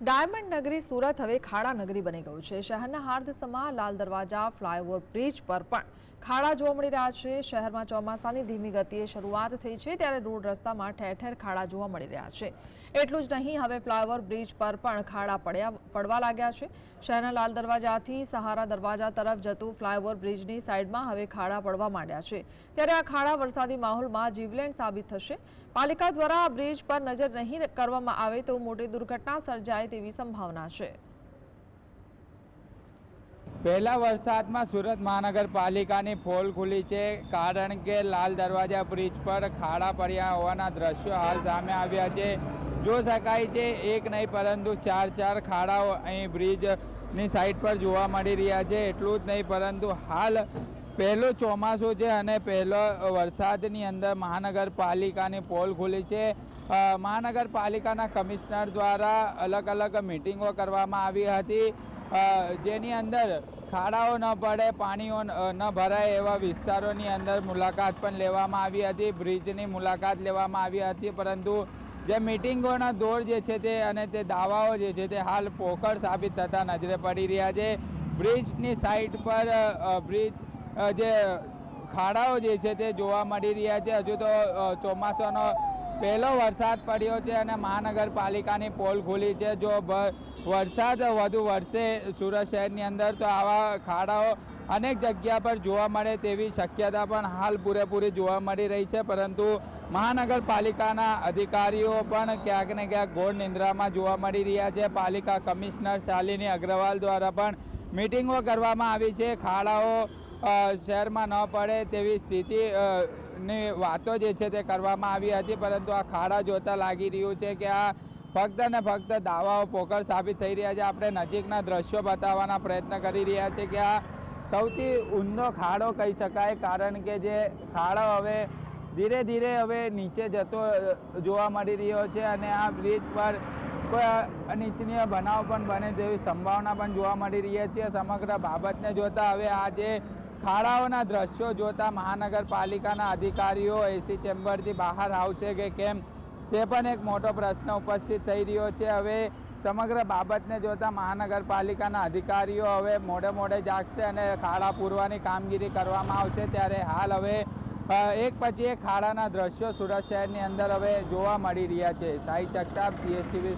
Diamond નગરી સુરત હવે ખાડા નગરી બની ગયું છે। શહેરના હાર્દસમાં લાલ દરવાજા ફ્લાયઓવર બ્રિજ પર પણ ખાડા જોવા મળી રહ્યા છે। શહેરમાં ચોમાસાની ધીમી ગતિએ શરૂઆત થઈ છે ત્યારે રોડ રસ્તામાં ઠેર ઠેર ખાડા જોવા મળી રહ્યા છે। એટલું જ નહીં, હવે ફ્લાયઓવર બ્રિજ પર પણ ખાડા પડવા લાગ્યા છે। શહેરના લાલ દરવાજાથી સહારા દરવાજા તરફ જતું ફ્લાયઓવર બ્રિજની સાઈડમાં હવે ખાડા પડવા માંડ્યા છે ત્યારે આ ખાડા વરસાદી માહોલમાં જીવલેણ સાબિત થશે। પાલિકા દ્વારા આ બ્રિજ પર નજર નહીં કરવામાં આવે તો મોટી દુર્ઘટના સર્જાય તેવી સંભાવના છે। પહેલા વરસાદમાં સુરત મહાનગરપાલિકાની પોલ ખુલી છે કારણ કે લાલ દરવાજા બ્રિજ પર ખાડા પડ્યા હોવાના દ્રશ્યો હાલ સામે આવ્યા છે। જોઈ શકાય છે એક નહીં પરંતુ ચાર ખાડાઓ અહીં બ્રિજની સાઈડ પર જોવા મળી રહ્યા છે। એટલું જ નહીં પરંતુ હાલ પહેલો ચોમાસું છે અને પહેલો વરસાદની અંદર મહાનગરપાલિકાની પોલ ખુલી છે। મહાનગરપાલિકાના કમિશનર દ્વારા અલગ અલગ મિટિંગો કરવામાં આવી હતી જેની અંદર ખાડાઓ ન પડે, પાણીઓ ન ભરાય એવા વિસ્તારોની અંદર મુલાકાત પણ લેવામાં આવી હતી, બ્રિજની મુલાકાત લેવામાં આવી હતી। પરંતુ જે મિટિંગોના દોર જે છે તે અને તે દાવાઓ જે છે તે હાલ પોકળ સાબિત થતા નજરે પડી રહ્યા છે। બ્રિજની સાઈડ પર જે ખાડાઓ જે છે તે જોવા મળી રહ્યા છે। હજુ તો ચોમાસાનો પહેલો વરસાદ પડ્યો છે અને મહાનગરપાલિકાની પોલ ખુલી છે। જો વરસાદ વધુ વરસે સુરત શહેરની અંદર તો આવા ખાડાઓ અનેક જગ્યા પર જોવા મળે તેવી શક્યતા પણ હાલ પૂરેપૂરી જોવા મળી રહી છે। પરંતુ મહાનગરપાલિકાના અધિકારીઓ પણ ક્યાંક ને ક્યાંક ઘોર નિંદ્રામાં જોવા મળી રહ્યા છે। પાલિકા કમિશનર શાલિની અગ્રવાલ દ્વારા પણ મિટિંગો કરવામાં આવી છે ખાડાઓ શહેરમાં ન પડે તેવી સ્થિતિની વાતો જે છે તે કરવામાં આવી હતી। પરંતુ આ ખાડા જોતા લાગી રહ્યું છે કે આ ફક્ત ને ફક્ત દાવાઓ પોકળ સાબિત થઈ રહ્યા છે। આપણે નજીકના દ્રશ્યો બતાવવાના પ્રયત્ન કરી રહ્યા છીએ કે આ સૌથી ઊંડો ખાડો કહી શકાય કારણ કે જે ખાડો હવે ધીરે ધીરે હવે નીચે જતો જોવા મળી રહ્યો છે અને આ બ્રિજ પર કોઈ અનિચ્છનીય બનાવ પણ બને તેવી સંભાવના પણ જોવા મળી રહી છે। સમગ્ર બાબતને જોતા હવે આ જે ખાડાઓના દ્રશ્યો જોતા મહાનગરપાલિકાના અધિકારીઓ એસી ચેમ્બરથી બહાર આવશે કે કેમ તે પણ એક મોટો પ્રશ્ન ઉપસ્થિત થઈ રહ્યો છે। હવે સમગ્ર બાબતને જોતા મહાનગરપાલિકાના અધિકારીઓ હવે મોડે જાગશે અને ખાડા પૂરવાની કામગીરી કરવામાં આવશે। ત્યારે હાલ હવે એક પછી એક ખાડાના દ્રશ્યો સુરત શહેરની અંદર હવે જોવા મળી રહ્યા છે। સાહિલ જગતાપ, CSTV।